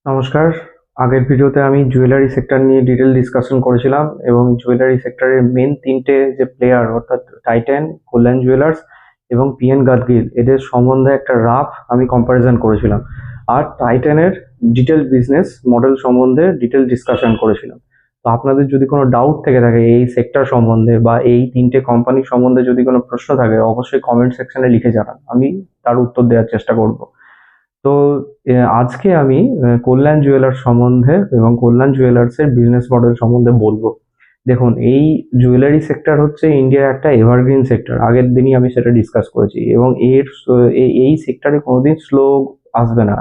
নমস্কার। আগের ভিডিওতে আমি জুয়েলারি সেক্টর নিয়ে ডিটেল ডিসকাশন করেছিলাম এবং জুয়েলারি সেক্টরের মেন তিনটে যে প্লেয়ার অর্থাৎ টাইটান, কল্যাণ জুয়েলার্স এবং পিএন গাডগিল এদের সম্বন্ধে একটা রাফ আমি কম্প্যারিজন করেছিলাম। আর টাইটানের ডিটেল বিজনেস মডেল সম্বন্ধে ডিটেল ডিসকাশন করেছিলাম। তো আপনাদের যদি কোনো ডাউট থেকে থাকে এই সেক্টর সম্বন্ধে বা এই তিনটে কোম্পানি সম্বন্ধে যদি কোনো প্রশ্ন থাকে অবশ্যই কমেন্ট সেকশনে লিখে জানান, আমি তার উত্তর দেওয়ার চেষ্টা করব। তো আজকে আমি কল্যাণ জুয়েলার্স সম্বন্ধে এবং কল্যাণ জুয়েলার্সের বিজনেস মডেল সম্বন্ধে বলবো। দেখুন, এই জুয়েলারি সেক্টর হচ্ছে ইন্ডিয়ার একটা এভারগ্রিন সেক্টর। আগের দিনই আমি সেটা ডিসকাস করেছি এবং এই সেক্টরে কোনোদিন স্লো আসবে না।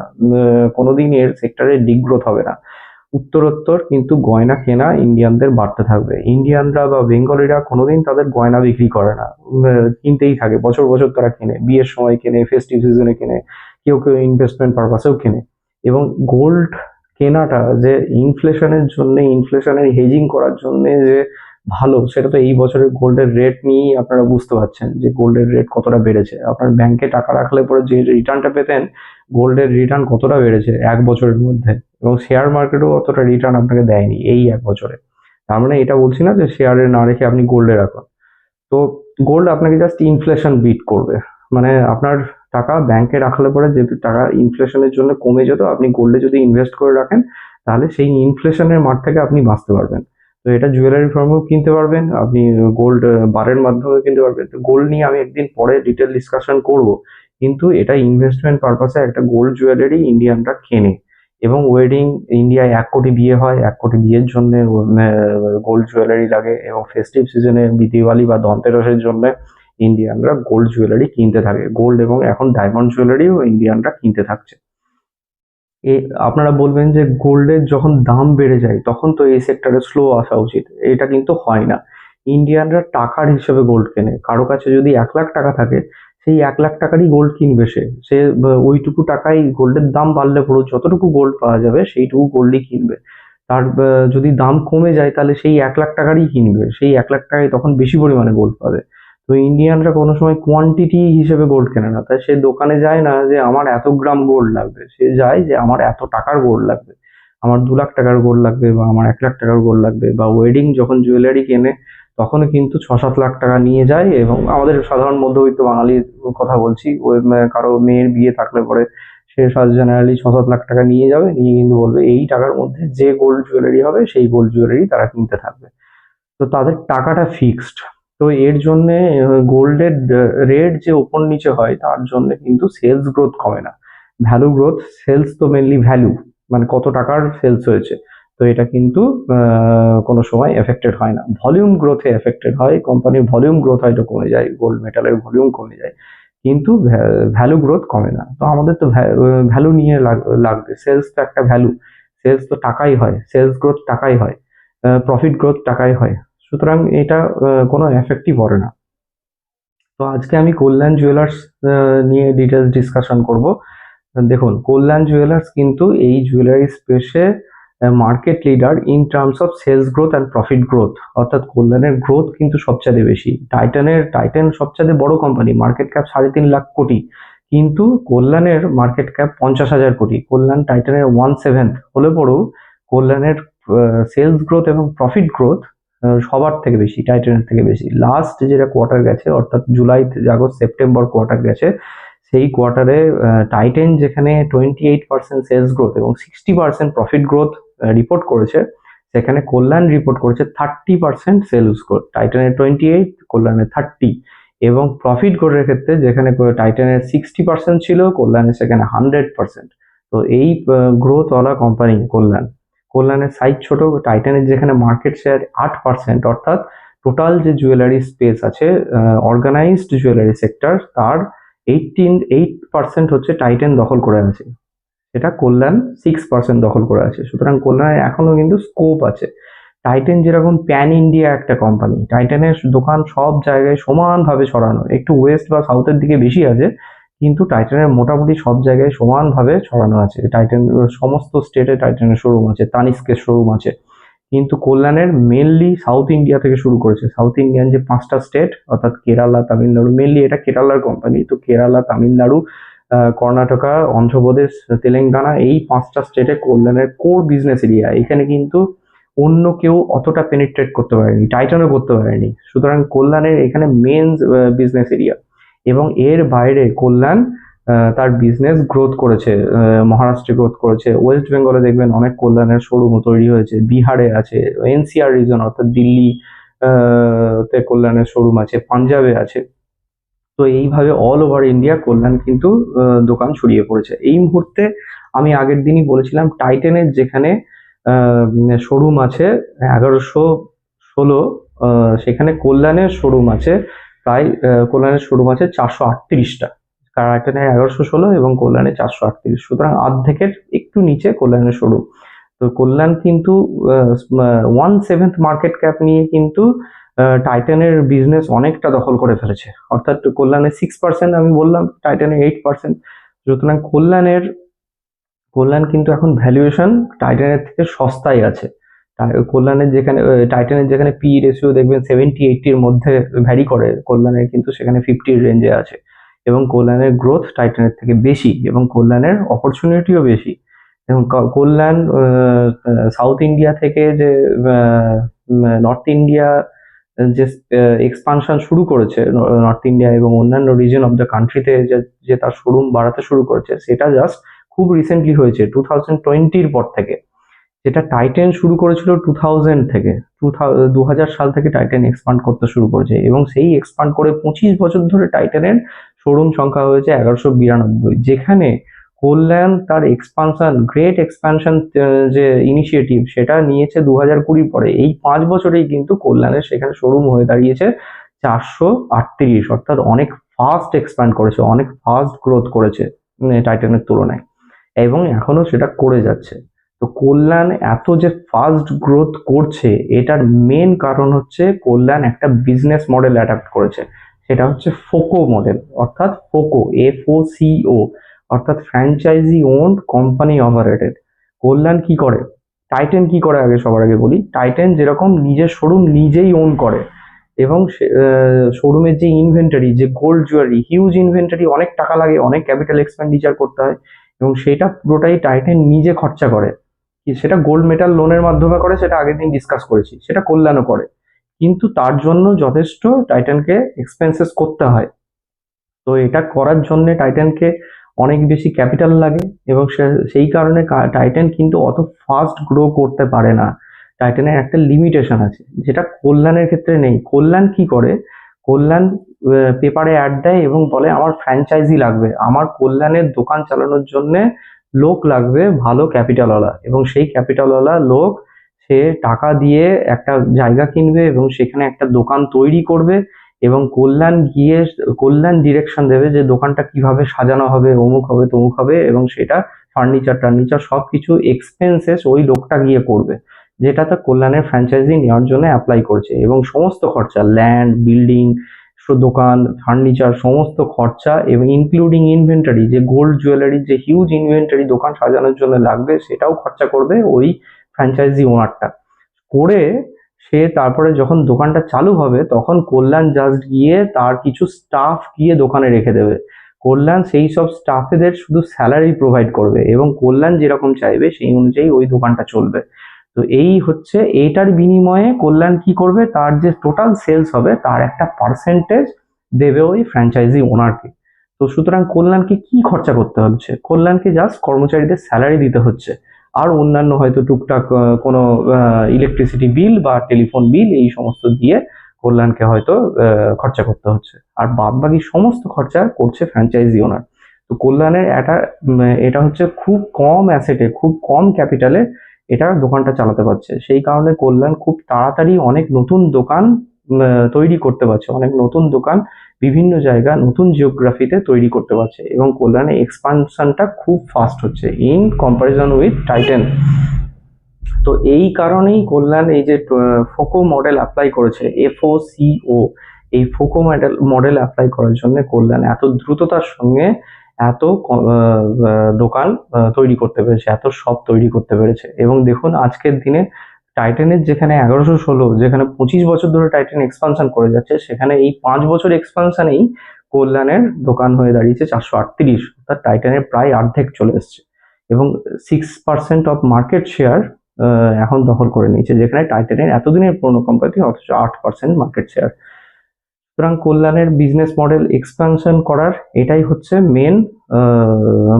কোনোদিন এর সেক্টরে ডিগ্রোথ হবে না। উত্তরোত্তর কিন্তু গয়না কেনা ইন্ডিয়ানদের বাড়তে থাকবে। ইন্ডিয়ানরা বা বেঙ্গলিরা কোনোদিন তাদের গয়না বিক্রি করে না। কিনতেই থাকে, বছর বছর তারা কেনে, বিয়ের সময় কেনে, ফেস্টিভ সিজনে কেনে, কেউ কেউ ইনভেস্টমেন্ট পারপাসেও কেনে। এবং গোল্ড কেনাটা যে ইনফ্লেশনের জন্য, ইনফ্লেশনের হেজিং করার জন্য যে ভালো, সেটা তো এই বছরের গোল্ডের রেট নিয়েই আপনারা বুঝতে পারছেন যে গোল্ডের রেট কতটা বেড়েছে। আপনার ব্যাংকে টাকা রাখলে পরে যে রিটার্নটা পেতেন, গোল্ডের রিটার্ন কতটা বেড়েছে এক বছরের মধ্যে। এবং শেয়ার মার্কেটও অতটা রিটার্ন আপনাকে দেয়নি এই এক বছরে। তার মানে এটা বলছি না যে শেয়ারে না রেখে আপনি গোল্ডে রাখুন। তো গোল্ড আপনাকে জাস্ট ইনফ্লেশন বিট করবে। মানে আপনার টাকা ব্যাংকে রাখলে পরে যে টাকা ইনফ্লেশনের জন্য কমে যেত, আপনি গোল্ডে যদি ইনভেস্ট করে রাখেন তাহলে সেই ইনফ্লেশনের মার থেকে আপনি বাঁচতে পারবেন। তো এটা জুয়েলারি ফার্মেও কিনতে পারবেন, আপনি গোল্ড বারের মাধ্যমে কিনতে পারবেন। তো গোল্ড নিয়ে আমি একদিন পরে ডিটেল ডিসকাশন করব, কিন্তু এটা ইনভেস্টমেন্ট পারপাসে একটা গোল্ড জুয়েলারি ইন্ডিয়ানরা কেনে। এবং ওয়েডিং, ইন্ডিয়ায় 1 কোটি বিয়ে হয়, 1 কোটি বিয়ের জন্য গোল্ড জুয়েলারি লাগে। এবং ফেস্টিভ সিজনে দিওয়ালি বা ধনতেরাসের জন্য ইন্ডিয়ানরা গোল্ড জুয়েলারি কিনতে থাকে। গোল্ড এবং এখন ডায়মন্ড জুয়েলারিও ইন্ডিয়ানরা কিনতে থাকছে। এ আপনারা বলবেন যে গোল্ডের যখন দাম বেড়ে যায় তখন তো এই সেক্টরে স্লো আসা উচিত। এটা কিন্তু হয় না। ইন্ডিয়ানরা টাকার হিসেবে গোল্ড কেনে। কারো কাছে যদি 1 লাখ টাকা থাকে, সেই 1 লাখ টাকারই গোল্ড কিনবে সে। সে ওইটুকু টাকায় গোল্ডের দাম বাড়লে পরেও যতটুকু গোল্ড পাওয়া যাবে সেইটুকু গোল্ডই কিনবে। তার যদি দাম কমে যায় তাহলে সেই 1 লাখ টাকারই কিনবে। সেই 1 লাখ টাকায় তখন বেশি পরিমাণে গোল্ড পাবে। তো ইন্ডিয়ানরা কোনো সময় কোয়ান্টিটি হিসেবে গোল্ড কেনে না। তাই সে দোকানে যায় না যে আমার এত গ্রাম গোল্ড লাগবে, সে যায় যে আমার এত টাকার গোল্ড লাগবে, আমার 2 লাখ টাকার গোল্ড লাগবে বা আমার 1 লাখ টাকার গোল্ড লাগবে। বা ওয়েডিং যখন জুয়েলারি কেনে তখনও কিন্তু 6-7 লাখ টাকা নিয়ে যায়। এবং আমাদের সাধারণ মধ্যবিত্ত বাঙালির কথা বলছি, ওই কারো মেয়ের বিয়ে থাকলে পরে সে জেনারেলি 6-7 লাখ টাকা নিয়ে যাবে, নিয়ে কিন্তু বলবে এই টাকার মধ্যে যে গোল্ড জুয়েলারি হবে সেই গোল্ড জুয়েলারি তারা কিনতে থাকবে। তো তাদের টাকাটা ফিক্সড। তো এর জন্যে গোল্ডের রেট যে ওপর নিচে হয় তার জন্য কিন্তু সেলস গ্রোথ কমে না, ভ্যালু গ্রোথ। সেলস তো মেনলি ভ্যালু, মানে কত টাকার সেলস হয়েছে। তো এটা কিন্তু কোনো সময় এফেক্টেড হয় না, ভলিউম গ্রোথে এফেক্টেড হয়। কোম্পানির ভলিউম গ্রোথ হয়তো কমে যায়, গোল্ড মেটালের ভলিউম কমে যায়, কিন্তু ভ্যালু গ্রোথ কমে না। তো আমাদের তো ভ্যালু নিয়ে লাগবে। সেলস তো একটা ভ্যালু, সেলস তো টাকাই হয়, সেলস গ্রোথ টাকাই হয়, প্রফিট গ্রোথ টাকাই হয়। সুতরাং এটা কোনো এফেক্টই পড়ে না। তো আজকে আমি কল্যাণ জুয়েলার্স নিয়ে ডিটেলস ডিসকাশন করব। দেখুন, কল্যাণ জুয়েলার্স কিন্তু এই জুয়েলারি স্পেসে market leader in terms of sales growth and profit growth. অর্থাৎ কল্যাণের গ্রোথ কিন্তু সবচেয়ে বেশি। টাইটান সবচেয়ে বড় কোম্পানি, মার্কেট ক্যাপ 3.5 লাখ কোটি, কিন্তু কল্যাণের মার্কেট ক্যাপ 50,000 কোটি। কল্যাণ টাইটানের 1/7 হলে পরেও কল্যাণের সেলস গ্রোথ এবং প্রফিট গ্রোথ সবার থেকে বেশি, টাইটানের থেকে বেশি। লাস্ট যেটা কোয়ার্টার গেছে, অর্থাৎ জুলাই, আগস্ট, সেপ্টেম্বর কোয়ার্টার গেছে, সেই কোয়ার্টারে টাইটান যেখানে 28% সেলস গ্রোথ এবং 60% প্রফিট গ্রোথ রিপোর্ট করেছে, সেখানে কল্যাণ রিপোর্ট করেছে 30% সেলস গ্রোথ। টাইটানের 28, কল্যাণের 30। এবং প্রফিট গ্রোথের ক্ষেত্রে যেখানে টাইটানের 60% ছিল, কল্যাণের সেখানে 100%। তো এই গ্রোথওয়ালা কোম্পানি কল্যাণ। কল্যাণের সাইজ ছোট, টাইটানের যেখানে মার্কেট শেয়ার 8%, অর্থাৎ টোটাল যে জুয়েলারি স্পেস আছে, অর্গানাইজড জুয়েলারি সেক্টর, তার 8% হচ্ছে টাইটান দখল করে আছে, সেটা কল্যাণ 6% দখল করে আছে। সুতরাং কল্যাণের এখনো কিন্তু স্কোপ আছে। টাইটান যেরকম প্যান ইন্ডিয়া একটা কোম্পানি, টাইটানের দোকান সব জায়গায় সমানভাবে ছড়ানো, একটু ওয়েস্ট বা সাউথের দিকে বেশি আছে, কিন্তু টাইটানের মোটামুটি সব জায়গায় সমানভাবে ছড়ানো আছে। টাইটান সমস্ত স্টেটে টাইটানের শোরুম আছে, তানিস্কের শোরুম আছে। কিন্তু কল্যাণের মেনলি সাউথ ইন্ডিয়া থেকে শুরু করেছে। সাউথ ইন্ডিয়ান যে 5টা স্টেট, অর্থাৎ কেরালা, তামিলনাড়ু, মেনলি এটা কেরালার কোম্পানি, তো কেরালা, তামিলনাড়ু, কর্ণাটকা, অন্ধ্রপ্রদেশ, তেলেঙ্গানা, এই 5টা স্টেটে কল্যাণের কোর বিজনেস এরিয়া। এখানে কিন্তু অন্য কেউ অতটা পেনিট্রেট করতে পারেনি, টাইটানও করতে পারেনি। সুতরাং কল্যাণের এখানে মেন বিজনেস এরিয়া, এবং এর বাইরে কল্যাণ তার বিজনেস গ্রোথ করেছে। মহারাষ্ট্রে গ্রোথ করেছে, ওয়েস্ট বেঙ্গলে দেখবেন অনেক কল্যাণের শোরুম তৈরি হয়েছে, বিহারে আছে, এনসিআর রিজন অর্থাৎ দিল্লি তে কল্যাণের শোরুম আছে, পাঞ্জাবে আছে। তো এইভাবে অল ওভার ইন্ডিয়া কল্যাণ কিন্তু দোকান ছড়িয়ে পড়েছে। এই মুহূর্তে আমি আগের দিনই বলেছিলাম টাইটানের যেখানে শোরুম আছে 1116, সেখানে কল্যাণের শোরুম আছে প্রায় কল্যাণের শোরুম আছে 438টা। টাইটানের 1116 এবং কল্যাণে 438, সুতরাং অর্ধেকের একটু নিচে কল্যাণের শোরুম। তো কল্যাণ কিন্তু 1/7 মার্কেট ক্যাপ নিয়ে কিন্তু টাইটানের বিজনেস অনেকটা দখল করে ফেলেছে, অর্থাৎ কল্যাণের 6%, আমি বললাম টাইটানের 8%। সুতরাং কল্যাণ কিন্তু এখন ভ্যালুয়েশন টাইটানের থেকে সস্তায় আছে। কল্যাণের যেখানে টাইটানের যেখানে পি রেশিও দেখবেন 70-80-র মধ্যে ভ্যারি করে, কল্যাণের কিন্তু সেখানে 50-র রেঞ্জে আছে। এবং কল্যাণের গ্রোথ টাইটানের থেকে বেশি এবং কল্যাণের অপরচুনিটিও বেশি। এবং কল্যাণ সাউথ ইন্ডিয়া থেকে যে নর্থ ইন্ডিয়া যে এক্সপানশন শুরু করেছে, নর্থ ইন্ডিয়া এবং অন্যান্য রিজন অফ দ্য কান্ট্রিতে যে তার শোরুম বাড়াতে শুরু করেছে, সেটা জাস্ট খুব রিসেন্টলি হয়েছে 2020-র পর থেকে। যেটা টাইটান শুরু করেছিল 2000 থেকে, 2000 সাল থেকে টাইটান এক্সপান্ড করতে শুরু করেছে, এবং সেই এক্সপান্ড করে 25 বছর ধরে টাইটানের শোরুম সংখ্যা হয়েছে 1192। যেখানে কল্যাণ তার গ্রেট এক্সপানশন যে ইনিশিয়েটিভ সেটা নিয়েছে 2020 পরে। এই 5 বছরেই কিন্তু কল্যাণের সেখানে শোরুম হয়ে দাঁড়িয়েছে 438, অর্থাৎ অনেক ফাস্ট এক্সপ্যান্ড করেছে, অনেক ফাস্ট গ্রোথ করেছে টাইটানের তুলনায়, এবং এখনো সেটা করে যাচ্ছে। তো কল্যাণ এত যে ফাস্ট গ্রোথ করছে, এটার মেন কারণ হচ্ছে কল্যাণ একটা বিজনেস মডেল অ্যাডাপ্ট করেছে। সেটা হচ্ছে ফোকো মডেল, অর্থাৎ ফোকো, FOCO, অর্থাৎ ফ্র্যাঞ্চাইজি ওন্ড কোম্পানি অপারেটেড। কল্যাণ কি করে, টাইটান কি করে আগে সবার আগে বলি। টাইটান যেরকম নিজের শোরুম নিজেই ওন করে, এবং শোরুমের যে ইনভেন্টারি, যে গোল্ড জুয়েলারি, হিউজ ইনভেন্টারি, অনেক টাকা লাগে, অনেক ক্যাপিটাল এক্সপেন্ডিচার করতে হয়, এবং সেটা পুরোটাই টাইটান নিজে খরচা করে। সেটা গোল্ড মেটাল লোনের মাধ্যমে করে, সেটা আগের দিন ডিসকাস করেছি, সেটা কল্যাণও করে। কিন্তু তার জন্য যথেষ্ট টাইটানকে এক্সপেন্সেস করতে হয়। তো এটা করার জন্য টাইটানকে অনেক বেশি ক্যাপিটাল লাগে, এবং সেই কারণে টাইটান কিন্তু অত ফাস্ট গ্রো করতে পারে না। টাইটানের একটা লিমিটেশন আছে, যেটা কল্যাণের ক্ষেত্রে নেই। কল্যাণ কি করে, কল্যাণ পেপারে অ্যাড দেয় এবং বলে আমার ফ্র্যাঞ্চাইজি লাগবে, আমার কল্যাণের দোকান চালানোর জন্য লোক লাগবে, ভালো ক্যাপিটালওয়ালা, এবং সেই ক্যাপিটালওয়ালা লোক সে টাকা দিয়ে একটা জায়গা কিনবে এবং সেখানে একটা দোকান তৈরি করবে, এবং কল্যাণ ডিরেকশন দেবে যে দোকানটা কিভাবে সাজানো হবে, অমুক হবে, তমুক হবে, এবং সেটা ফার্নিচার সবকিছু এক্সপেন্সেস ওই লোকটা গিয়ে করবে, যেটাতে কল্যাণের ফ্র্যাঞ্চাইজি নেওয়ার জন্য অ্যাপ্লাই করছে। এবং সমস্ত খরচা, ল্যান্ড, বিল্ডিং, দোকান, ফার্নিচার, সমস্ত খরচা, এবং ইনক্লুডিং ইনভেন্টারি, যে গোল্ড জুয়েলারির যে হিউজ ইনভেন্টারি দোকান সাজানোর জন্য লাগবে, সেটাও খরচা করবে ওই ফ্র্যাঞ্চাইজি ওনারটা। করে সে তারপরে যখন দোকানটা চালু হবে, তখন কল্যাণ জাস্ট গিয়ে তার কিছু স্টাফ গিয়ে দোকানে রেখে দেবে। কল্যাণ সেই সব স্টাফেদের শুধু স্যালারি প্রোভাইড করবে, এবং কল্যাণ যেরকম চাইবে সেই অনুযায়ী ওই দোকানটা চলবে। তো এই হচ্ছে, এইটার বিনিময়ে কল্যাণ কি করবে, তার যে টোটাল সেলস হবে তার একটা পার্সেন্টেজ দেবে ওই ফ্র্যাঞ্চাইজি ওনারকে। তো সুতরাং কল্যাণকে কি খরচা করতে হচ্ছে, কল্যাণকে জাস্ট কর্মচারীদের স্যালারি দিতে হচ্ছে, আর অন্যান্য হয়তো টুকটাক কোনো ইলেকট্রিসিটি বিল বা টেলিফোন বিল, এই সমস্ত দিয়ে কল্যাণকে হয়তো খরচা করতে হচ্ছে, আর বাদ বাকি সমস্ত খরচা করছে ফ্র্যাঞ্চাইজি ওনার। তো কল্যাণের এটা হচ্ছে খুব কম অ্যাসেটে, খুব কম ক্যাপিটালে এটা দোকানটা চালাতে পারছে। সেই কারণে কল্যাণ খুব তাড়াতাড়ি অনেক নতুন দোকান তৈরি করতে পারছে, অনেক নতুন দোকান বিভিন্ন জায়গা, নতুন জিওগ্রাফিতে তৈরি করতে পারছে, এবং কল্যাণের এক্সপানশনটা খুব ফাস্ট হচ্ছে ইন কম্পারিজন উইথ টাইটান। তো এই কারণেই কল্যাণ এই যে ফোকো মডেল অ্যাপ্লাই করেছে, FOCO, এই ফোকো মডেল অ্যাপ্লাই করার জন্য কল্যাণ এত দ্রুততার সঙ্গে এত দোকান তৈরি করতে পেরেছে, এত শপ তৈরি করতে পেরেছে। এবং দেখুন আজকের দিনে টাইটানের যেখানে 1116, যেখানে 25 বছর ধরে টাইটান এক্সপানশন করে যাচ্ছে, সেখানে এই 5 বছর এক্সপানশনেই কল্যাণের দোকান হয়ে দাঁড়িয়েছে 438, অর্থাৎ টাইটানের প্রায় অর্ধেক চলে এসছে এবং 6% অফ মার্কেট শেয়ার এখন দখল করে নিয়েছে, যেখানে টাইটানের এতদিনের পুরনো কোম্পানি অথচ 8% মার্কেট শেয়ার। সুতরাং কল্যাণের বিজনেস মডেল এক্সপানশন করার এটাই হচ্ছে মেন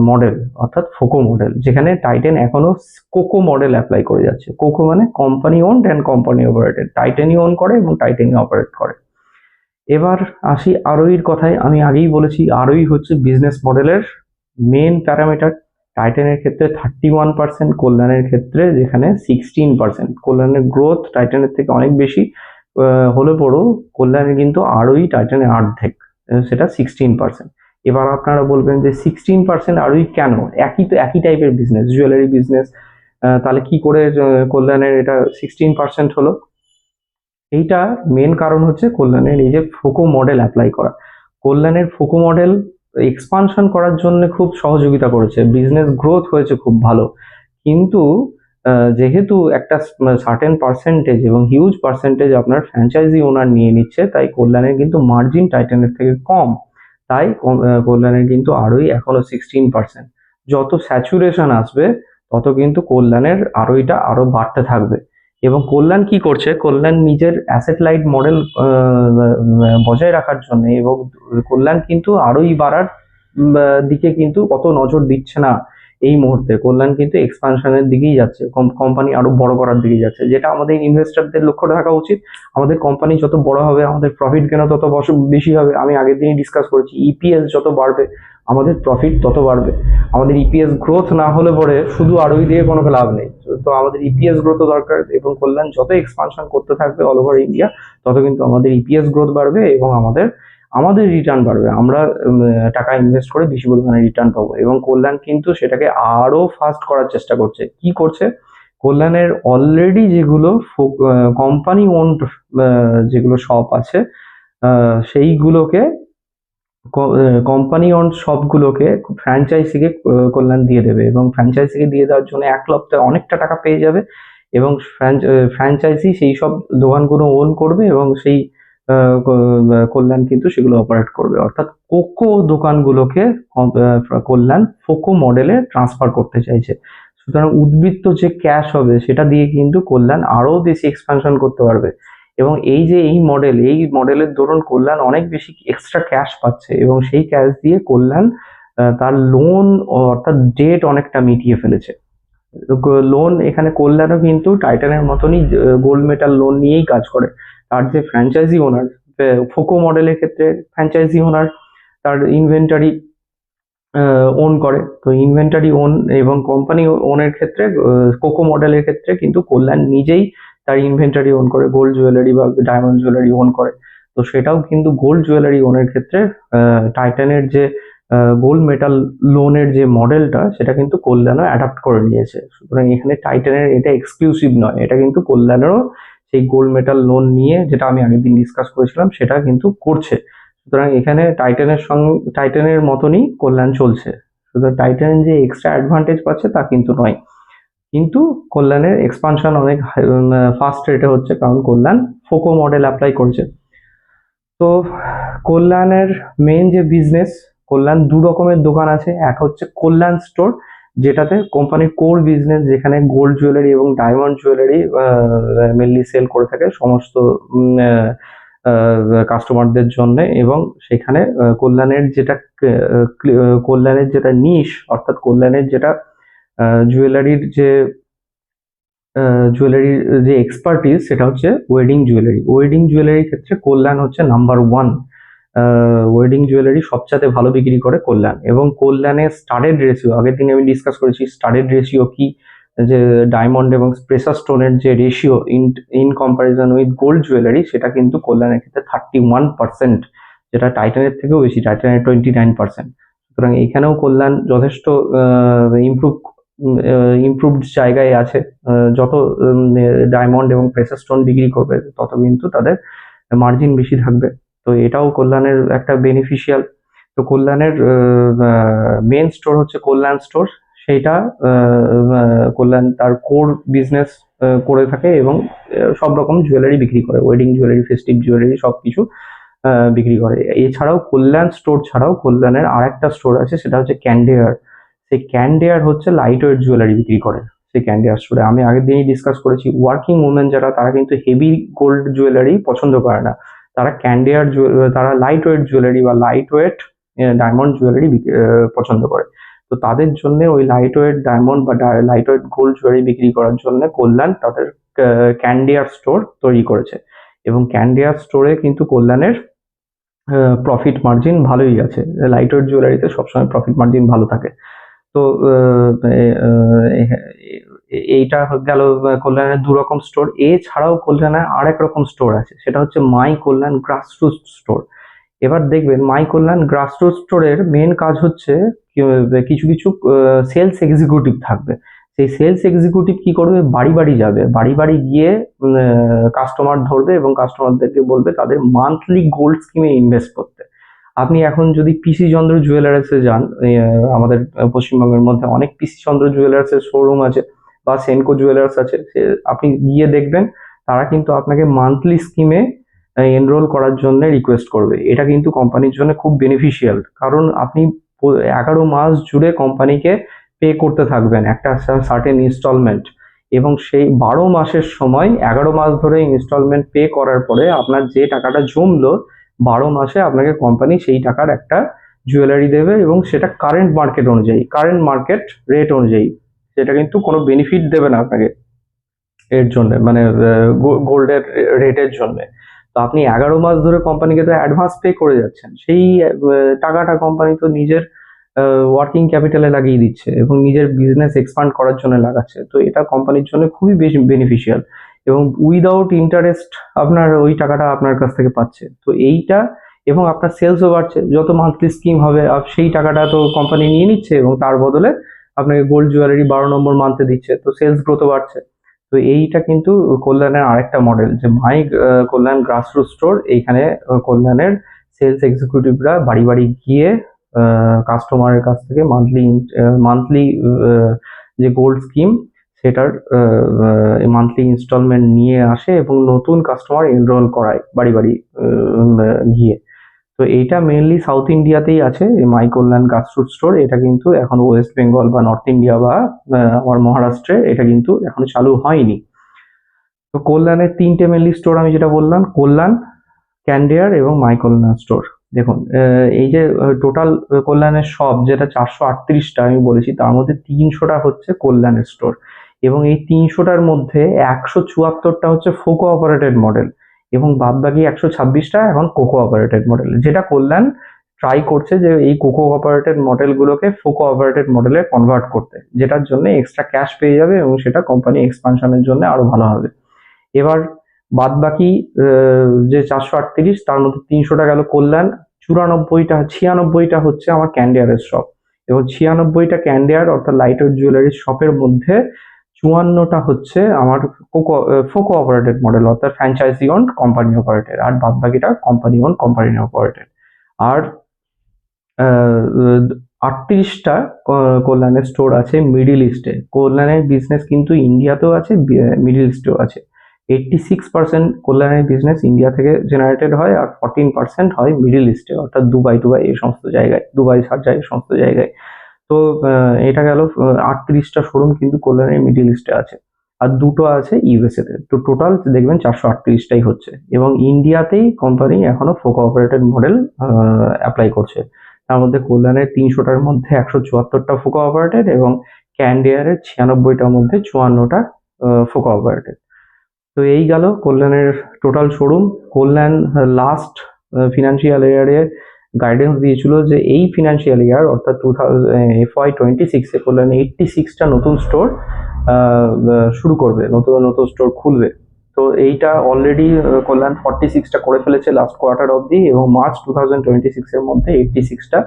মডেল, অর্থাৎ ফোকো মডেল, যেখানে টাইটান এখনো কোকো মডেল অ্যাপ্লাই করে যাচ্ছে। কোকো মানে company owned and company operated, টাইটানই ওন করে এবং টাইটানই অপারেট করে। এবার আসি আরওইর কথায়। আমি আগেই বলেছি আরওই হচ্ছে বিজনেস মডেলের মেন প্যারামিটার। টাইটানের ক্ষেত্রে 31%, কল্যাণের ক্ষেত্রে যেখানে 16%। কল্যাণের গ্রোথ টাইটানের থেকে অনেক বেশি হলে পরেও কল্যাণের কিন্তু আরওই টাইটানের অর্ধেক, সেটা 16%। এবার আপনারা বলবেন যে 16% আরওই কেন? একই টাইপের বিজনেস, জুয়েলারি বিজনেস, তাহলে কি করে কল্যাণের এটা 16% হলো? এইটা মেন কারণ হচ্ছে কল্যাণের এই যে ফোকো মডেল অ্যাপ্লাই করা। কল্যাণের ফোকো মডেল এক্সপানশন করার জন্য খুব সহযোগিতা করেছে, বিজনেস গ্রোথ হয়েছে খুব ভালো। কিন্তু যেহেতু একটা সার্টেন পার্সেন্টেজ এবং হিউজ পার্সেন্টেজ আপনার ফ্র্যাঞ্চাইজি ওনার নিয়ে নিচ্ছে, তাই কল্যাণের কিন্তু মার্জিন টাইটানের থেকে কম। তাই কল্যাণের কিন্তু আরোই এখনো 16%। যত স্যাচুরেশন আসবে তত কিন্তু কল্যাণের আরোইটা আরো বাড়তে থাকবে। এবং কল্যাণ কি করছে? কল্যাণ নিজের অ্যাসেট লাইট মডেল বজায় রাখার জন্য এবং কল্যাণ কিন্তু আরোই বাড়ার দিকে কিন্তু কত নজর দিচ্ছে না। এই মুহূর্তে কল্যাণ কিন্তু এক্সপানশনের দিকেই যাচ্ছে, কোম্পানি আরো বড় করার দিকে যাচ্ছে, যেটা আমাদের ইনভেস্টরদের লক্ষ্য রাখা উচিত। আমাদের কোম্পানি যত বড় হবে আমাদের প্রফিট গেনও তত বেশি হবে। আমি আগের দিনই ডিসকাস করেছি, ইপিএস যত বাড়বে আমাদের প্রফিট তত বাড়বে। আমাদের ইপিএস গ্রোথ না হলে পরে শুধু আরওই দিয়ে কোনো লাভ নেই। তো আমাদের ইপিএস গ্রোথ দরকার, এবং কল্যাণ যত এক্সপানশন করতে থাকবে অল ওভার ইন্ডিয়া তত কিন্তু আমাদের ইপিএস গ্রোথ বাড়বে এবং আমাদের রিটার্ন বাড়বে। আমরা টাকা ইনভেস্ট করে বেশি পরিমাণে রিটার্ন পাবো, এবং কল্যাণ কিন্তু সেটাকে আরো ফাস্ট করার চেষ্টা করছে। কি করছে? কল্যাণের অলরেডি যেগুলো কোম্পানি ওন্ড যেগুলো শপ আছে, সেইগুলোকে কোম্পানি ওন্ড শপগুলোকে ফ্র্যাঞ্চাইজিকে কল্যাণ দিয়ে দেবে, এবং ফ্র্যাঞ্চাইজিকে দিয়ে দেওয়ার জন্য এক লপ্তাহে অনেকটা টাকা পেয়ে যাবে, এবং ফ্র্যাঞ্চাইজি সেই সব দোকানগুলো ওন করবে এবং সেই কল্যাণ কিন্তু সেগুলো অপারেট করবে। অর্থাৎ কোকো দোকানগুলোকে কল্যাণ ফোকো মডেলে ট্রান্সফার করতে চাইছে। সুতরাং উদ্বৃত্ত যে ক্যাশ হবে সেটা দিয়ে কিন্তু কল্যাণ আরো বেশি এক্সপানশন করতে পারবে। এবং এই মডেলের দরুন কল্যাণ অনেক বেশি এক্সট্রা ক্যাশ পাচ্ছে, এবং সেই ক্যাশ দিয়ে কল্যাণ তার লোন অর্থাৎ ডেট অনেকটা মিটিয়ে ফেলেছে। লোন এখানে কল্যাণও কিন্তু টাইটানের মতনই গোল্ড মেটাল লোন নিয়েই কাজ করে। তার যে ফ্র্যাঞ্চাইজি ওনার, ফোকো মডেলের ক্ষেত্রে ফ্র্যাঞ্চাইজি ওনার তার ইনভেন্টারি ওন করে, তো ইনভেন্টারি ওন এবং কোম্পানি ওনের ক্ষেত্রে কোকো মডেলের ক্ষেত্রে কিন্তু কল্যাণ নিজেই তার ইনভেন্টারি ওন করে, গোল্ড জুয়েলারি বা ডায়মন্ড জুয়েলারি ওন করে। তো সেটাও কিন্তু গোল্ড জুয়েলারি ওনের ক্ষেত্রে টাইটানের যে গোল্ড মেটাল লোনের যে মডেলটা সেটা কিন্তু কল্যাণও অ্যাডাপ্ট করে নিয়েছে। সুতরাং এখানে টাইটানের এটা এক্সক্লুসিভ নয়, এটা কিন্তু কল্যাণেরও সেই গোল্ড মেটাল লোন নিয়ে, যেটা আমি আগের দিন ডিসকাস করেছিলাম, সেটা কিন্তু করছে। সুতরাং এখানে টাইটানের মতনই কল্যাণ চলছে। সুতরাং টাইটান যে এক্সট্রা অ্যাডভান্টেজ পাচ্ছে তা কিন্তু নয়, কিন্তু কল্যাণের এক্সপানশন অনেক ফাস্ট রেটে হচ্ছে, কারণ কল্যাণ ফোকো মডেল অ্যাপ্লাই করছে। তো কল্যাণের মেন যে বিজনেস, কল্যাণ দু রকমের দোকান আছে। এক হচ্ছে কল্যাণ স্টোর, যেটাতে কোম্পানির কোর বিজনেস, যেখানে গোল্ড জুয়েলারি এবং ডায়মন্ড জুয়েলারি মেনলি সেল করে থাকে সমস্ত কাস্টমারদের জন্য। এবং সেখানে কল্যাণের যেটা নিশ, অর্থাৎ কল্যাণের যেটা জুয়েলারির যে এক্সপার্টিস, সেটা হচ্ছে ওয়েডিং জুয়েলারি। ওয়েডিং জুয়েলারির ক্ষেত্রে কল্যাণ হচ্ছে নাম্বার ওয়ান। ওয়েডিং জুয়েলারি সবচাইতে ভালো বিক্রি করে কল্যাণ। এবং কল্যাণের স্টাডেড রেশিও, আগের দিন আমি ডিসকাস করেছি স্টাডেড রেশিও কি, যে ডায়মন্ড এবং প্রেসাস স্টোনের যে ratio in comparison with gold jewellery, সেটা কিন্তু কল্যাণের ক্ষেত্রে 31%, যেটা টাইটানের থেকেও বেশি, টাইটানের 29%। সুতরাং এখানেও কল্যাণ যথেষ্ট ইমপ্রুভড জায়গায় আছে। যত ডায়মন্ড এবং প্রেসাস স্টোন বিক্রি করবে তত কিন্তু তাদের মার্জিন বেশি থাকবে। তো এটাও কল্যাণের একটা বেনিফিশিয়াল। তো কল্যাণের মেন স্টোর হচ্ছে কল্যাণ স্টোর, সেইটা কল্যাণ তার কোর বিজনেস করে থাকে এবং সব রকম জুয়েলারি বিক্রি করে, ওয়েডিং জুয়েলারি, ফেস্টিভ জুয়েলারি, সবকিছু বিক্রি করে। এছাড়াও কল্যাণ স্টোর ছাড়াও কল্যাণের আরেকটা স্টোর আছে, সেটা হচ্ছে ক্যান্ডেয়ার। সেই ক্যান্ডেয়ার হচ্ছে লাইট ওয়েট জুয়েলারি বিক্রি করে। সেই ক্যান্ডেয়ার স্টোরে আমি আগের দিনই ডিসকাস করেছি, ওয়ার্কিং উমেন যারা তারা কিন্তু হেভি গোল্ড জুয়েলারি পছন্দ করে না। তারা তারা লাইট ওয়েট জুয়েলারি বা লাইট ওয়েট ডায়মন্ড জুয়েলারি পছন্দ করে। তো তাদের জন্য ওই লাইট ওয়েট ডায়মন্ড বা লাইট ওয়েট গোল্ড জুয়েলারি বিক্রি করার জন্য কল্যাণ তাদের ক্যান্ডেয়ার স্টোর তৈরি করেছে। এবং ক্যান্ডেয়ার স্টোরে কিন্তু কল্যাণের প্রফিট মার্জিন ভালোই আছে। লাইট ওয়েট জুয়েলারিতে সবসময় প্রফিট মার্জিন ভালো থাকে। তো এইটা গেল কল্যাণের দু রকম স্টোর। এছাড়াও কল্যাণের আরেক রকম স্টোর আছে, সেটা হচ্ছে মাই কল্যাণ গ্রাসরুট স্টোর। এবার দেখবেন মাই কল্যাণ গ্রাসরুট স্টোরের মেন কাজ হচ্ছে কিছু কিছু সেলস এক্সিকিউটিভ থাকবে। সেই সেলস এক্সিকিউটিভ কি করবে, বাড়ি বাড়ি যাবে, বাড়ি বাড়ি গিয়ে কাস্টমার ধরবে এবং কাস্টমারদেরকে বলবে তাদের মান্থলি গোল্ড স্কিমে ইনভেস্ট করতে। আপনি এখন যদি পিসি চন্দ্র জুয়েলার্সে যান, আমাদের পশ্চিমবঙ্গের মধ্যে অনেক পিসি চন্দ্র জুয়েলার্সের শোরুম আছে বা সেনকো জুয়েলার্স আছে, আপনি গিয়ে দেখবেন তারা কিন্তু আপনাকে মান্থলি স্কিমে এনরোল করার জন্য রিকোয়েস্ট করবে। এটা কিন্তু কোম্পানির জন্য খুব বেনিফিশিয়াল, কারণ আপনি 11 মাস জুড়ে কোম্পানিকে পে করতে থাকবেন একটা সার্টেন ইনস্টলমেন্ট, এবং সেই 12 মাসের সময় 11 মাস ধরে ইনস্টলমেন্ট পে করার পরে আপনার যে টাকাটা জমলো 12 মাসে আপনাকে কোম্পানি সেই টাকার একটা জুয়েলারি দেবে, এবং সেটা কারেন্ট মার্কেট অনুযায়ী, কারেন্ট মার্কেট রেট অনুযায়ী। সেটা কিন্তু কোনো বেনিফিট দেবে না আপনাকে এর জন্য, মানে গোল্ডের রেটের জন্য। তো আপনি 11 মাস ধরে কোম্পানিকে তো অ্যাডভান্স পে করে যাচ্ছেন, সেই টাকাটা কোম্পানি তো নিজের ওয়ার্কিং ক্যাপিটালে লাগিয়ে দিচ্ছে এবং নিজের বিজনেস এক্সপান্ড করার জন্য লাগাচ্ছে। তো এটা কোম্পানির জন্য খুবই বেশি বেনিফিশিয়াল, এবং উইদাউট ইন্টারেস্ট আপনার ওই টাকাটা আপনার কাছ থেকে পাচ্ছে। তো এইটা, এবং আপনার সেলসও বাড়ছে, যত মান্থলি স্কিম হবে সেই টাকাটা তো কোম্পানি নিয়ে নিচ্ছে এবং তার বদলে আপনাকে গোল্ড জুয়েলারি 12 নম্বর মান্থে দিচ্ছে, তো সেলস গ্রোথও বাড়ছে। তো এইটা কিন্তু কল্যাণের আরেকটা মডেল, যে মাই কল্যাণ গ্রাসরুট স্টোর। এইখানে কল্যাণের সেলস এক্সিকিউটিভরা বাড়ি বাড়ি গিয়ে কাস্টমারের কাছ থেকে মান্থলি মান্থলি যে গোল্ড স্কিম সেটার মান্থলি ইনস্টলমেন্ট নিয়ে আসে এবং নতুন কাস্টমার এনরোল করায় বাড়ি বাড়ি গিয়ে। তো এইটা মেনলি সাউথ ইন্ডিয়াতেই আছে, মাই কল্যাণ গ্রাসরুট স্টোর। এটা কিন্তু এখন ওয়েস্ট বেঙ্গল বা নর্থ ইন্ডিয়া বা আমার মহারাষ্ট্রে এটা কিন্তু এখন চালু হয়নি। তো কল্যাণের 3টে মেনলি স্টোর আমি যেটা বললাম, কল্যাণ, ক্যান্ডেয়ার এবং মাই কল্যাণ স্টোর। দেখুন এই যে টোটাল কল্যাণের সব যেটা 438টা আমি বলেছি, তার মধ্যে 300টা হচ্ছে কল্যাণের স্টোর, এবং এই 300টার মধ্যে 174টা হচ্ছে ফোকো অপারেটেড মডেল, এবং বাদবাকি 126টা এখন কোকো অপারেটেড মডেল। যেটা কল্যাণ ট্রাই করছে যে এই কোকো অপারেটেড মডেলগুলোকে ফোকো অপারেটেড মডেলে কনভার্ট করতে, যেটার জন্য এক্সট্রা ক্যাশ পেয়ে যাবে এবং সেটা কোম্পানি এক্সপানশনের জন্য আরো ভালো হবে। এবার বাদবাকি যে 438, তার মধ্যে 300টা গেল কল্যাণ, 96টা হচ্ছে আমার ক্যান্ডেয়ারের শপ, এবং 96টা ক্যান্ডেয়ার অর্থাৎ লাইট ওয়েট জুয়েলারির শপের মধ্যে 54টা হচ্ছে আমার ফোকো অপারেটেড মডেল, অর্থাৎ franchise on company operated, R বাদবাকিটা company on company operated. আর 38টা কল্যাণের স্টোর আছে মিডিল ইস্টে। কল্যাণের বিজনেস কিন্তু ইন্ডিয়াতেও আছে, মিডিল ইস্টেও আছে। 86% কল্যাণের বিজনেস ইন্ডিয়া থেকে জেনারেটেড হয়, আর 14% হয় মিডিল ইস্টে, অর্থাৎ দুবাই এই সমস্ত জায়গায়, দুবাই শারজাহ এই সমস্ত জায়গায়। তো এটা গেল 38টা শোরুম কিন্তু কল্যাণের মিডিল ইস্টে আছে, আর দুটো আছে ইউএসএ তে। তো টোটাল দেখবেন 438টাই হচ্ছে, এবং ইন্ডিয়াতেই কোম্পানি এখনো ফোকো অপারেটেড মডেল অ্যাপ্লাই করছে। তার মধ্যে কল্যাণের 300টার মধ্যে 174টা ফোকো অপারেটেড, এবং ক্যান্ডেয়ারের 96টার মধ্যে 54টা ফোকো অপারেটেড। তো এই গেল কল্যাণের টোটাল শোরুম। কল্যাণ লাস্ট ফিনান্সিয়াল ইয়ারে গাইডেন্স দিয়েছিল যে এই ফিনান্সিয়াল ইয়ার অর্থাৎ FY26-এ কল্যাণ 86টা নতুন স্টোর শুরু করবে, নতুন নতুন স্টোর খুলবে। তো এইটা অলরেডি কল্যাণ 46টা করে ফেলেছে লাস্ট কোয়ার্টার অবধি, এবং মার্চ 2026-এর মধ্যে 86টা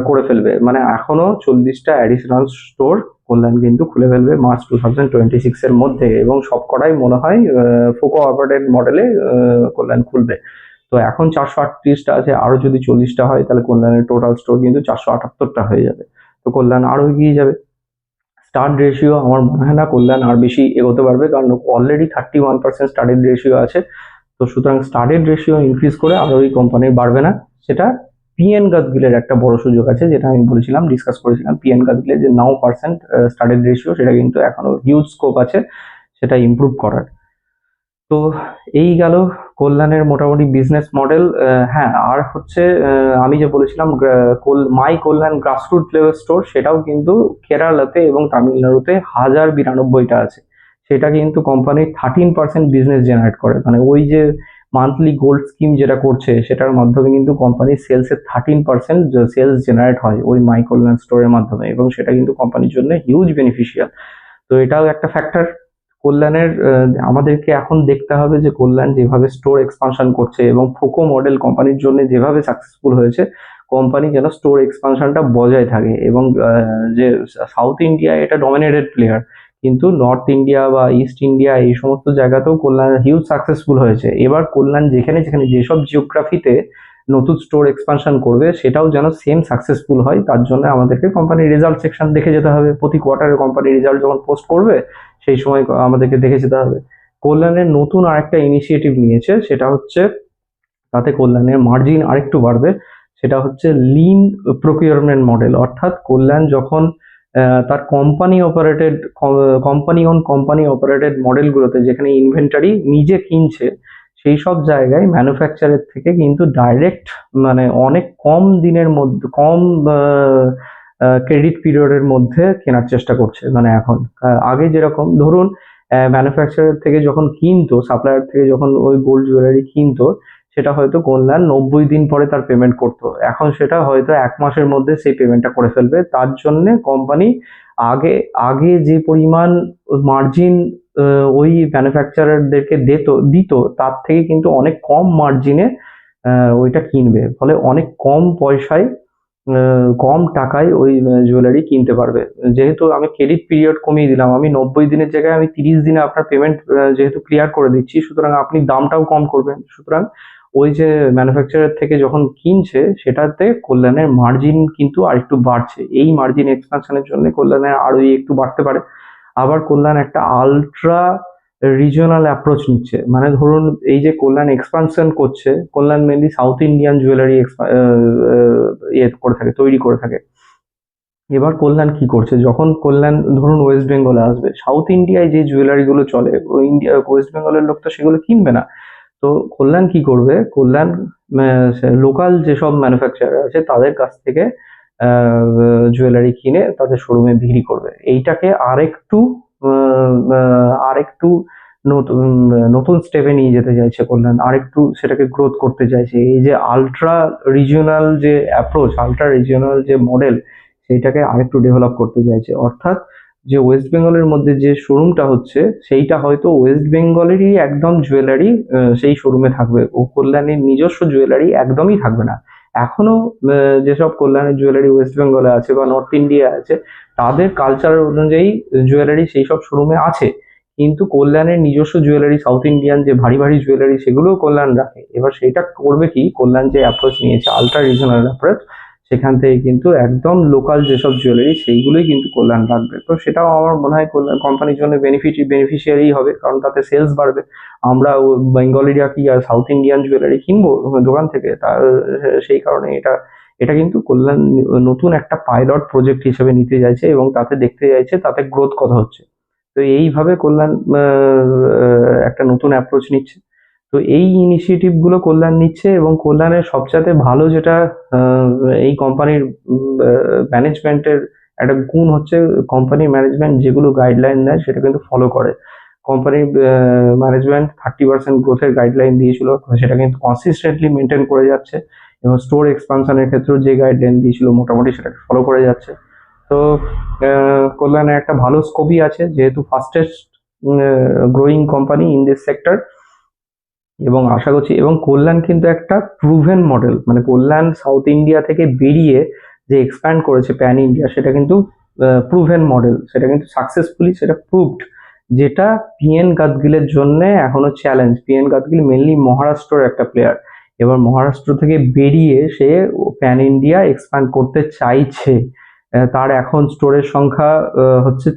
করে ফেলবে। মানে এখনো 40টা অ্যাডিশনাল স্টোর কল্যাণ কিন্তু খুলে ফেলবে মার্চ 2026-এর মধ্যে, এবং সবকটাই মনে হয় ফোকো অপারেটেড মডেলে কল্যাণ খুলবে। তো এখন 438টা আছে, আরো যদি 40টা হয় তাহলে কল্যাণের টোটাল স্টোর কিন্তু 478টা হয়ে যাবে। তো কল্যাণ আরো এগিয়ে যাবে। স্টার্ট রেশিও আমার মনে হয় না কল্যাণ আর বেশি এগোতে পারবে, কারণ অলরেডি 31% স্টার্টেড রেশিও আছে। তো সুতরাং স্টাডেড রেশিও ইনক্রিজ করে আরো এই কোম্পানির বাড়বে না। সেটা পিএন গাদগিলের একটা বড় সুযোগ আছে, যেটা আমি বলেছিলাম, ডিসকাস করেছিলাম। পিএন গাদগিলের যে 9% স্টাডেড রেশিও, সেটা কিন্তু এখনো হিউজ স্কোপ আছে সেটা ইমপ্রুভ করার। তো এই গেল কল্যাণের মোটামুটি বিজনেস মডেল। হ্যাঁ, আর হচ্ছে আমি যে বলেছিলাম মাই কল্যাণ গ্রাসরুট লেভেল স্টোর, সেটাও কিন্তু কেরালাতে এবং তামিলনাড়ুতে 1092টা আছে। সেটা কিন্তু কোম্পানির 13% বিজনেস জেনারেট করে। মানে ওই যে মান্থলি গোল্ড স্কিম যেটা করছে, সেটার মাধ্যমে কিন্তু কোম্পানির সেলসের 13% সেলস জেনারেট হয় ওই মাই কল্যাণ স্টোরের মাধ্যমে, এবং সেটা কিন্তু কোম্পানির জন্য হিউজ বেনিফিশিয়াল। তো এটাও একটা ফ্যাক্টর কল্যাণের। আমাদেরকে এখন দেখতে হবে যে কল্যাণ যেভাবে স্টোর এক্সপানশন করছে এবং ফোকো মডেল কোম্পানির জন্য যেভাবে সাকসেসফুল হয়েছে, কোম্পানি যেন স্টোর এক্সপানশনটা বজায় থাকে। এবং যে সাউথ ইন্ডিয়া এটা ডমিনেটেড প্লেয়ার, কিন্তু নর্থ ইন্ডিয়া বা ইস্ট ইন্ডিয়া এই সমস্ত জায়গাতেও কল্যাণ হিউজ সাকসেসফুল হয়েছে। এবার কল্যাণ যেখানে যেখানে যেসব জিওগ্রাফিতে নতুন স্টোর এক্সপানশন করবে, সেটাও যেন সেম সাকসেসফুল হয়, তার জন্য আমাদেরকে কোম্পানির রেজাল্ট সেকশন দেখে যেতে হবে। প্রতি কোয়ার্টারে কোম্পানির রেজাল্ট যখন পোস্ট করবে, সেই সময় আমাদেরকে দেখে যেতে হবে। কল্যাণের নতুন আরেকটা ইনিশিয়েটিভ নিয়েছে, সেটা হচ্ছে তাতে কল্যাণের মার্জিন আরেকটু বাড়বে। সেটা হচ্ছে লিন প্রকিউরমেন্ট মডেল। অর্থাৎ কল্যাণ যখন তার কোম্পানি অপারেটেড মডেলগুলোতে, যেখানে ইনভেন্টারি নিজে কিনছে, সেই সব জায়গায় ম্যানুফ্যাকচারের থেকে কিন্তু ডাইরেক্ট, মানে অনেক কম দিনের মধ্যে, কম ক্রেডিট পিরিয়ডের মধ্যে কেনার চেষ্টা করছে। মানে এখন আগে যেরকম ধরুন ম্যানুফ্যাকচারার থেকে যখন কিনতো, সাপ্লায়ার থেকে যখন ওই গোল্ড জুয়েলারি কিনতো, সেটা হয়তো কল্যাণ 90 দিন পরে তার পেমেন্ট করতো। এখন সেটা হয়তো 1 মাসের মধ্যে সেই পেমেন্টটা করে ফেলবে। তার জন্য কোম্পানি আগে আগে যে পরিমাণ মার্জিন ওই ম্যানুফ্যাকচারারদেরকে দিত, তার থেকে কিন্তু অনেক কম মার্জিনে ওইটা কিনবে। ফলে অনেক কম পয়সায়, কম টাকায় ওই জুয়েলারি কিনতে পারবে। যেহেতু আমি ক্রেডিট পিরিয়ড কমিয়ে দিলাম, আমি 90 দিনের জায়গায় আমি 30 দিনে আপনার পেমেন্ট যেহেতু ক্লিয়ার করে দিচ্ছি, সুতরাং আপনি দামটাও কম করবেন। সুতরাং ওই যে ম্যানুফ্যাকচারার থেকে যখন কিনছে, সেটাতে কল্যাণের মার্জিন কিন্তু আরেকটু বাড়ছে। এই মার্জিন এক্সপানশনের জন্য কল্যাণের আরো একটু বাড়তে পারে। আবার কল্যাণ একটা আলট্রা রিজিওনাল অ্যাপ্রোচ নিচ্ছে। মানে ধরুন এই যে কল্যাণ এক্সপানশন করছে, কল্যাণ মেনলি সাউথ ইন্ডিয়ান জুয়েলারি করে থাকে, তৈরি করে থাকে। এবার কল্যাণ কি করছে, যখন কল্যাণ ধরুন ওয়েস্ট বেঙ্গলে আসবে, সাউথ ইন্ডিয়ায় যে জুয়েলারি গুলো চলে, ওয়েস্ট বেঙ্গলের লোক তো সেগুলো কিনবে না। তো কল্যাণ কি করবে, কল্যাণ লোকাল যেসব ম্যানুফ্যাকচারার আছে তাদের কাছ থেকে জুয়েলারি কিনে তাদের শোরুমে বিক্রি করবে। এইটাকে আরেকটু নতুন নতুন স্টেপে নিয়ে যেতে চাইছে কল্যাণ, আরেকটু সেটাকে গ্রোথ করতে চাইছে। এই যে আলট্রা রিজিওনাল যে অ্যাপ্রোচ, আলট্রা রিজিওনাল যে মডেল, সেইটাকে আরেকটু ডেভেলপ করতে চাইছে। অর্থাৎ যে ওয়েস্ট বেঙ্গলের মধ্যে যে শোরুমটা হচ্ছে, সেইটা হয়তো ওয়েস্ট বেঙ্গলেরই একদম জুয়েলারি সেই শোরুমে থাকবে। ও কল্যাণের নিজস্ব জুয়েলারি একদমই থাকবে না। এখনো যেসব কল্যাণের জুয়েলারি ওয়েস্ট বেঙ্গলে আছে বা নর্থ ইন্ডিয়া আছে, তাদের কালচার অনুযায়ী জুয়েলারি সেই সব শোরুমে আছে। কিন্তু কল্যাণের নিজস্ব জুয়েলারি, সাউথ ইন্ডিয়ান যে ভারী ভারী জুয়েলারি, সেগুলোও কল্যাণ রাখে। এবার সেটা করবে কি, কল্যাণ যে অ্যাপ্রোচ নিয়েছে আলট্রা রিজনাল অ্যাপ্রোচ, সেখান থেকে কিন্তু একদম লোকাল যেসব জুয়েলারি, সেইগুলোই কিন্তু কল্যাণ রাখবে। তো সেটাও আমার মনে হয় কল্যাণ কোম্পানির জন্য বেনিফিশিয়ারি হবে, কারণ তাতে সেলস বাড়বে। আমরা বেঙ্গলিরা কি আর সাউথ ইন্ডিয়ান জুয়েলারি কিনবো দোকান থেকে? সেই কারণে এটা এটা কিন্তু কল্যাণ নতুন একটা পাইলট প্রজেক্ট হিসেবে নিতে চাইছে, এবং তাতে দেখতে চাইছে তাতে গ্রোথ কত হচ্ছে। তো এইভাবে কল্যাণ একটা নতুন অ্যাপ্রোচ নিচ্ছে। তো এই ইনিশিয়েটিভ গুলো কল্যাণ নিচ্ছে, এবং কল্যাণের সবচাইতে ভালো যেটা আহ, এই কোম্পানির ম্যানেজমেন্টের একটা গুণ হচ্ছে, কোম্পানি ম্যানেজমেন্ট যেগুলো গাইডলাইন দেয় সেটা কিন্তু ফলো করে। কোম্পানির ম্যানেজমেন্ট 30% গ্রোথের গাইডলাইন দিয়েছিল, সেটা কিন্তু কনসিস্টেন্টলি মেনটেন করে যাচ্ছে। এবং স্টোর এক্সপানশনের ক্ষেত্রেও যে গাইডলাইন দিয়েছিল মোটামুটি সেটাকে ফলো করে যাচ্ছে। তো কল্যাণের একটা ভালো স্কোপই আছে, যেহেতু fastest growing company in this sector. এবং আশা করছি, এবং কল্যাণ কিন্তু একটা প্রুভেন মডেল। মানে কল্যাণ সাউথ ইন্ডিয়া থেকে বেরিয়ে যে এক্সপ্যান্ড করেছে প্যান ইন্ডিয়া, সেটা কিন্তু প্রুভেন মডেল, সেটা কিন্তু সাকসেসফুলি সেটা প্রুভড। যেটা পিএন গাদগিলের জন্য এখনো চ্যালেঞ্জ। পিএন গাদগিল মেনলি মহারাষ্ট্রের একটা প্লেয়ার। এবার মহারাষ্ট্র থেকে বেরিয়ে সে প্যান ইন্ডিয়া এক্সপ্যান্ড করতে চাইছে। তার এখন স্টোরের সংখ্যা হচ্ছে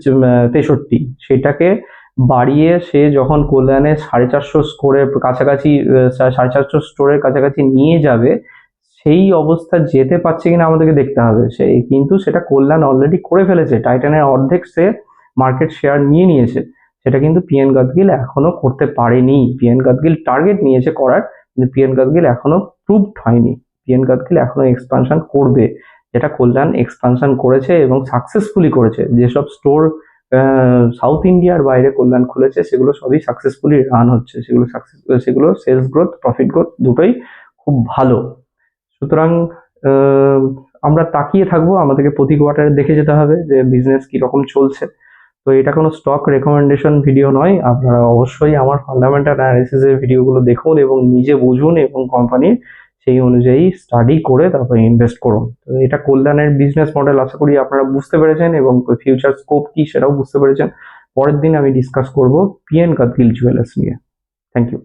63। সেটাকে বাড়িয়ে সে যখন কল্যাণে 450 স্কোরের কাছাকাছি 450 স্টোরের কাছাকাছি নিয়ে যাবে, সেই অবস্থা যেতে পারছে কিনা আমাদেরকে দেখতে হবে। কিন্তু সেটা কল্যাণ অলরেডি করে ফেলেছে, টাইটানের অর্ধেক সে মার্কেট শেয়ার নিয়ে নিয়েছে। সেটা কিন্তু পিএন গাদগিল এখনো করতে পারেনি। পিএন গাদগিল টার্গেট নিয়েছে করার, কিন্তু পিএন গাদগিল এখনো প্রুভড হয়নি। পিএন গাদগিল এখনো এক্সপানশন করবে, যেটা কল্যাণ এক্সপানশন করেছে এবং সাকসেসফুলি করেছে। যেসব স্টোর সাউথ ইন্ডিয়ার বাইরে কল্যাণ খুলেছে সেগুলো সবই সাকসেসফুলি রান হচ্ছে, সেগুলো সেলস গ্রোথ, প্রফিট গ্রোথ দুটোই খুব ভালো। সুতরাং আহ, আমরা তাকিয়ে থাকবো, আমাদেরকে প্রতি কোয়ার্টারে দেখে যেতে হবে যে বিজনেস কিরকম চলছে। তো এটা কোনো স্টক রেকমেন্ডেশন ভিডিও নয়, আপনারা অবশ্যই আমার ফান্ডামেন্টাল অ্যানালিসিসের ভিডিওগুলো দেখুন এবং নিজে বুঝুন এবং কোম্পানির সেই অনুযায়ী স্টাডি করে তারপরে ইনভেস্ট করুন। তো এটা কল্যাণের বিজনেস মডেল, আশা করি আপনারা বুঝতে পেরেছেন এবং ফিউচার স্কোপ কি সেটাও বুঝতে পেরেছেন। পরের দিন আমি ডিসকাস করব পিএন গাদগিল জুয়েলার্স নিয়ে। Thank you.